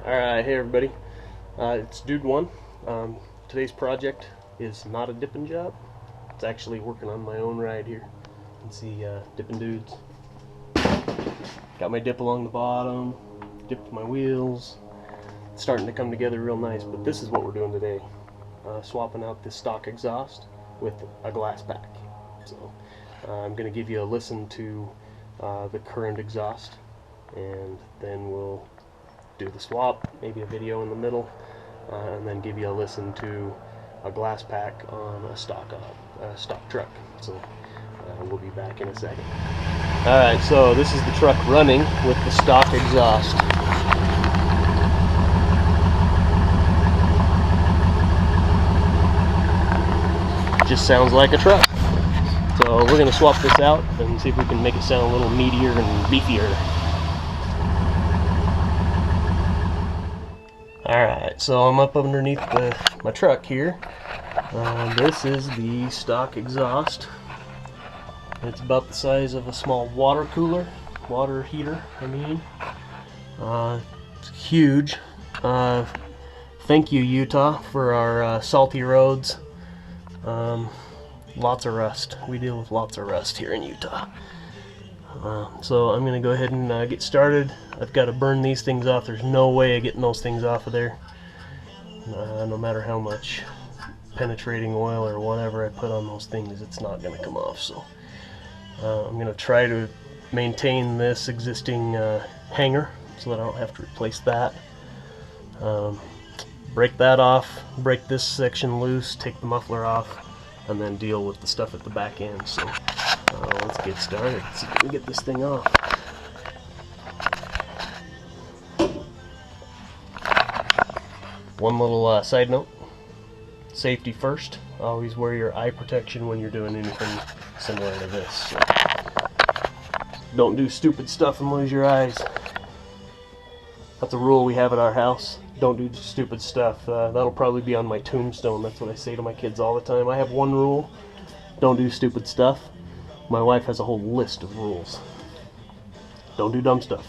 Alright, hey everybody, it's Dude One. Today's project is not a dipping job. It's actually working on my own ride here. You can see dipping dudes. Got my dip along the bottom, dipped my wheels. It's starting to come together real nice, but this is what we're doing today. Swapping out this stock exhaust with a Glasspack. So I'm going to give you a listen to the current exhaust, and then we'll do the swap, maybe a video in the middle, and then give you a listen to a Glasspack on a stock truck. So we'll be back in a second. Alright, so this is the truck running with the stock exhaust. Just sounds like a truck. So we're going to swap this out and see if we can make it sound a little meatier and beefier. Alright, so I'm up underneath my truck here. This is the stock exhaust. It's about the size of a small water heater, I mean. It's huge. Thank you, Utah, for our salty roads. Lots of rust. We deal with lots of rust here in Utah. So I'm going to go ahead and get started. I've got to burn these things off. There's no way of getting those things off of there. No matter how much penetrating oil or whatever I put on those things, it's not going to come off. So I'm going to try to maintain this existing hanger so that I don't have to replace that. Break that off, break this section loose, take the muffler off, and then deal with the stuff at the back end. So let's get started. Let's see if we can get this thing off. One little side note, safety first. Always wear your eye protection when you're doing anything similar to this. So don't do stupid stuff and lose your eyes. That's a rule we have at our house. Don't do stupid stuff. That'll probably be on my tombstone. That's what I say to my kids all the time. I have one rule: don't do stupid stuff. My wife has a whole list of rules. Don't do dumb stuff.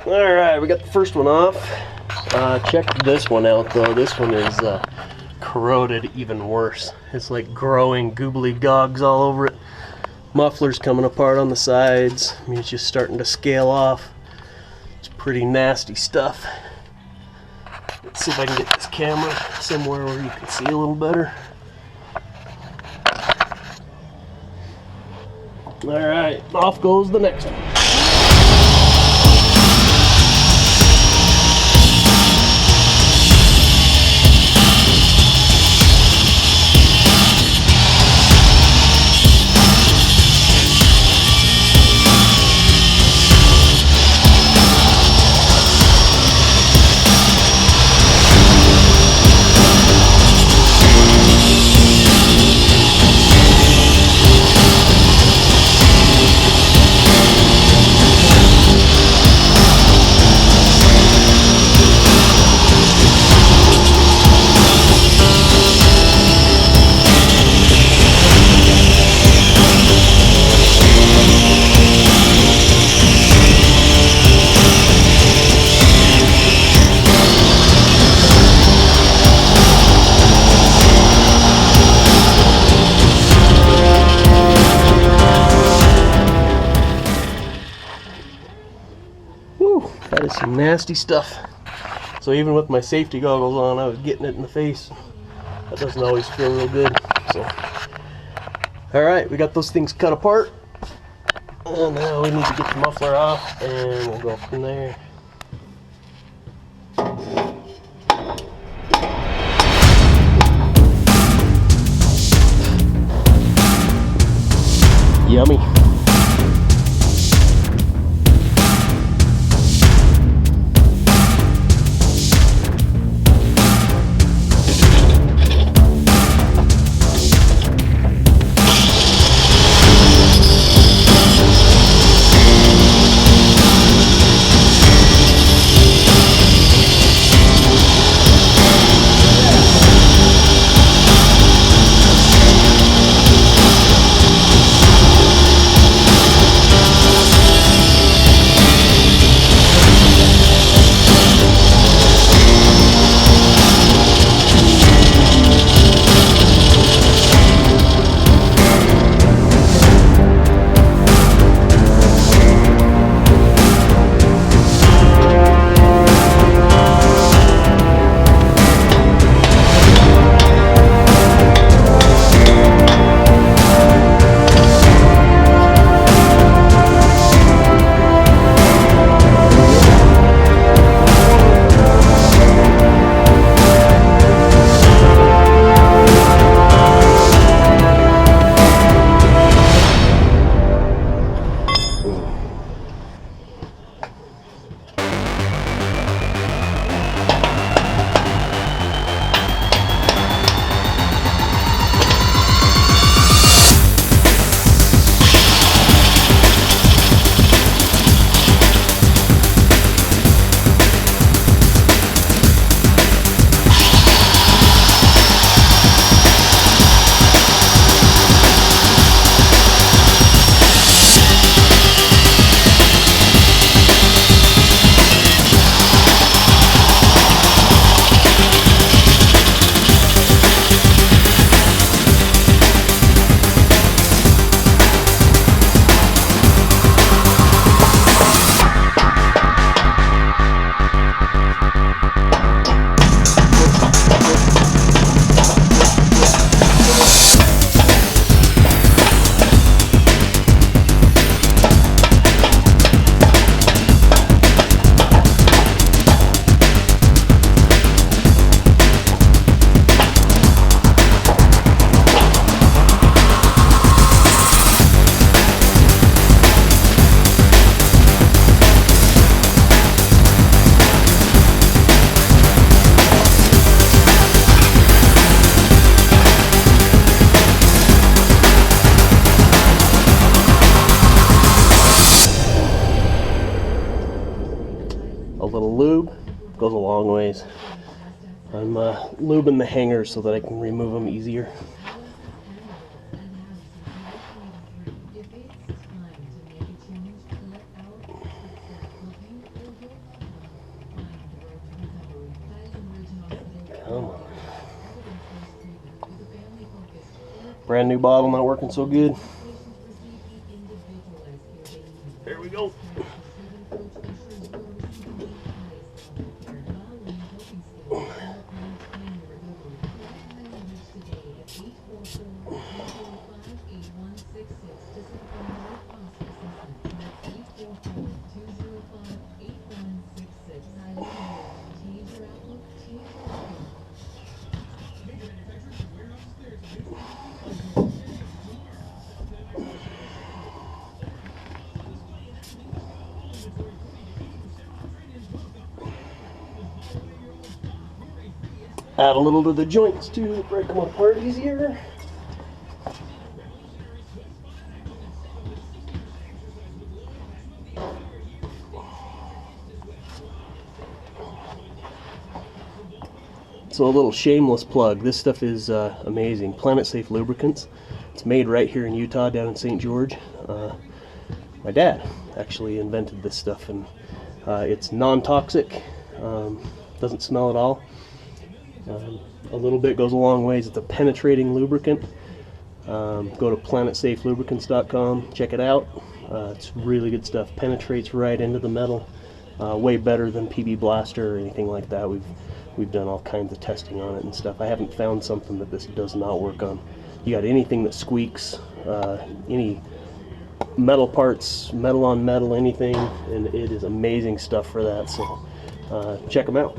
Alright, we got the first one off. Check this one out though. This one is corroded even worse. It's like growing googly gogs all over it. Muffler's coming apart on the sides. I mean, it's just starting to scale off. It's pretty nasty stuff. Let's see if I can get this camera somewhere where you can see a little better. Alright, off goes the next one. That is some nasty stuff. So even with my safety goggles on, I was getting it in the face. That doesn't always feel real good. So, alright, we got those things cut apart. And now we need to get the muffler off, and we'll go from there. Yummy. A little lube goes a long ways. I'm lubing the hangers so that I can remove them easier. Come on. Brand new bottle, not working so good. There we go. Add a little to the joints too, break them apart easier. So a little shameless plug. This stuff is amazing. Planet Safe Lubricants. It's made right here in Utah, down in St. George. My dad actually invented this stuff, and it's non-toxic. Doesn't smell at all. A little bit goes a long ways. It's a penetrating lubricant. Go to planetsafelubricants.com. Check it out. It's really good stuff. Penetrates right into the metal. Way better than PB Blaster or anything like that. We've done all kinds of testing on it and stuff. I haven't found something that this does not work on. You got anything that squeaks, any metal parts, metal on metal, anything, and it is amazing stuff for that. So check them out.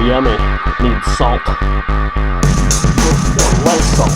yummy. Needs salt. Less salt.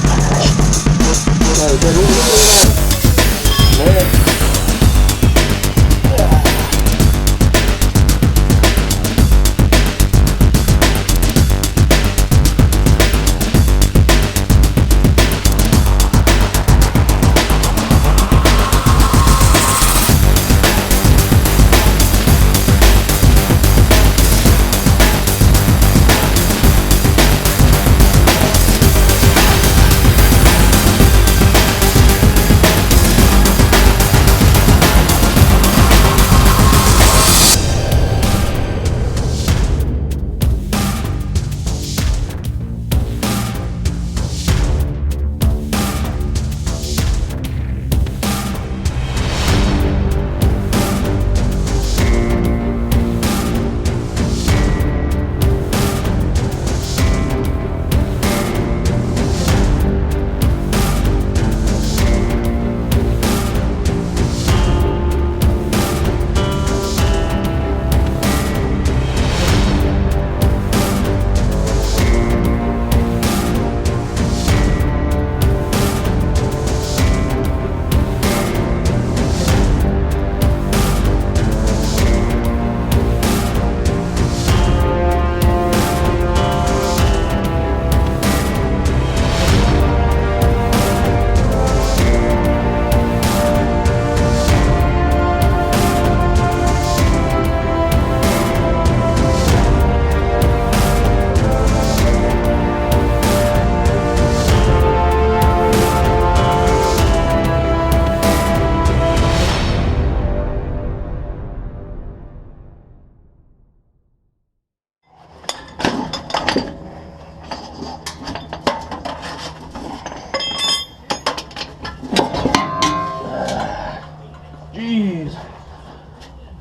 Jeez,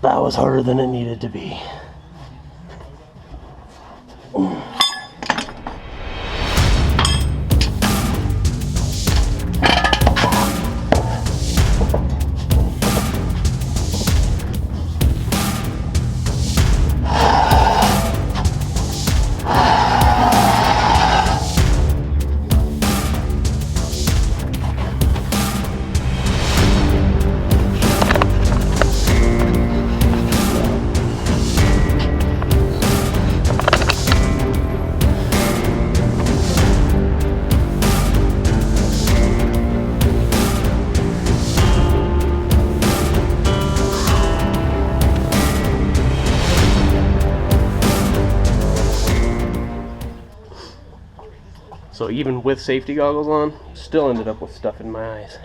that was harder than it needed to be. So even with safety goggles on, still ended up with stuff in my eyes.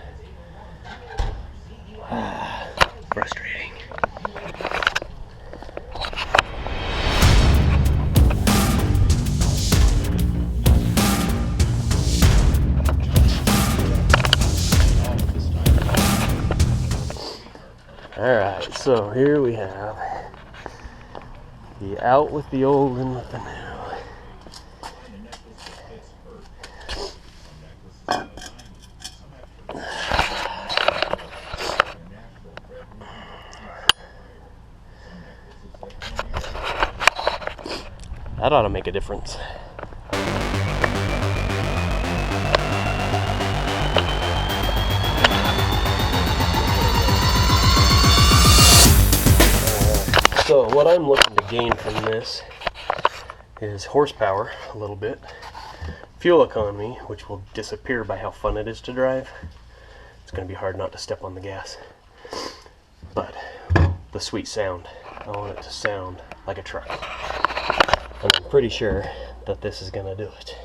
Frustrating. Alright, so here we have the out with the old and with the new. That ought to make a difference. So what I'm looking to gain from this is horsepower a little bit, fuel economy, which will disappear by how fun it is to drive. It's going to be hard not to step on the gas. But the sweet sound. I want it to sound like a truck. And I'm pretty sure that this is going to do it.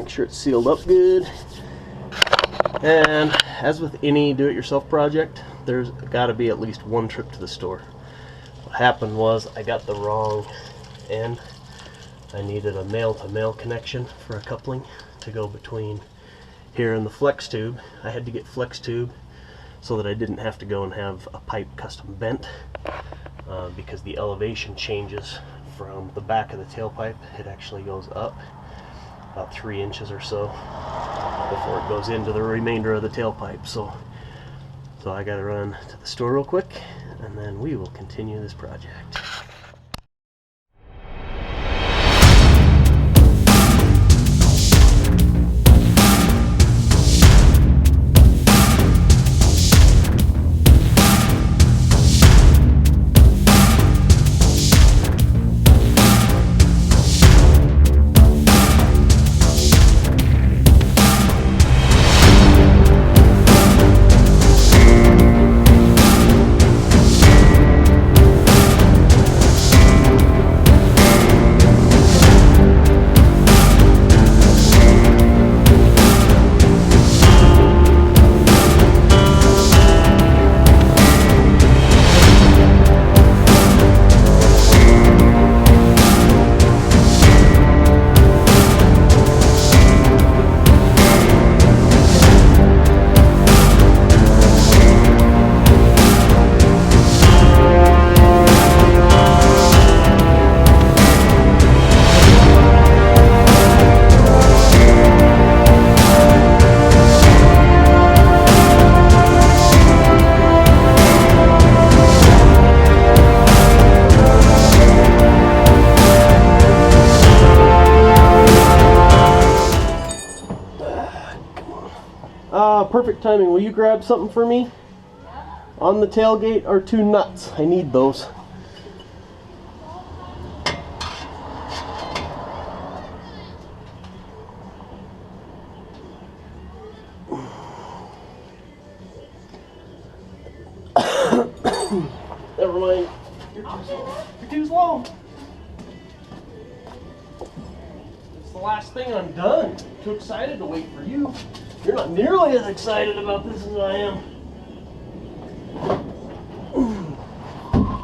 Make sure it's sealed up good. And as with any do-it-yourself project, there's got to be at least one trip to the store. What happened was I got the wrong end. I needed a male-to-male connection for a coupling to go between here and the flex tube. I had to get flex tube so that I didn't have to go and have a pipe custom bent, because the elevation changes from the back of the tailpipe. It actually goes up about 3 inches or so before it goes into the remainder of the tailpipe. So I got to run to the store real quick, and then we will continue this project. Perfect timing. Will you grab something for me? Yeah. On the tailgate are 2 nuts. I need those. Never mind. You're too slow. It's the last thing I'm done. Too excited to wait for you. You're not nearly as excited about this as I am.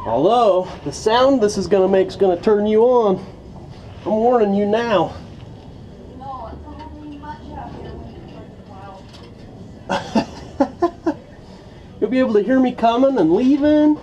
Although, the sound this is going to make is going to turn you on. I'm warning you now. No, it's not really much out here when it's wow. You'll be able to hear me coming and leaving.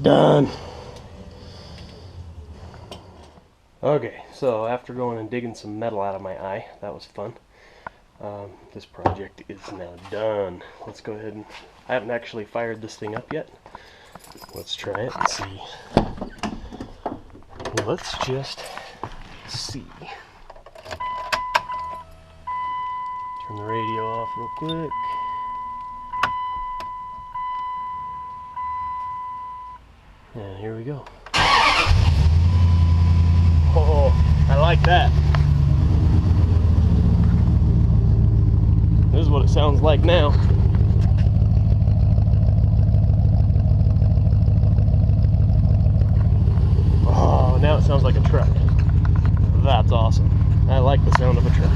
Done. Okay, so after going and digging some metal out of my eye, that was fun. This project is now done. Let's go ahead and, I haven't actually fired this thing up yet. Let's try it and see. Let's just see. Turn the radio off real quick. And here we go. Oh, I like that. This is what it sounds like now. Oh, now it sounds like a truck. That's awesome. I like the sound of a truck.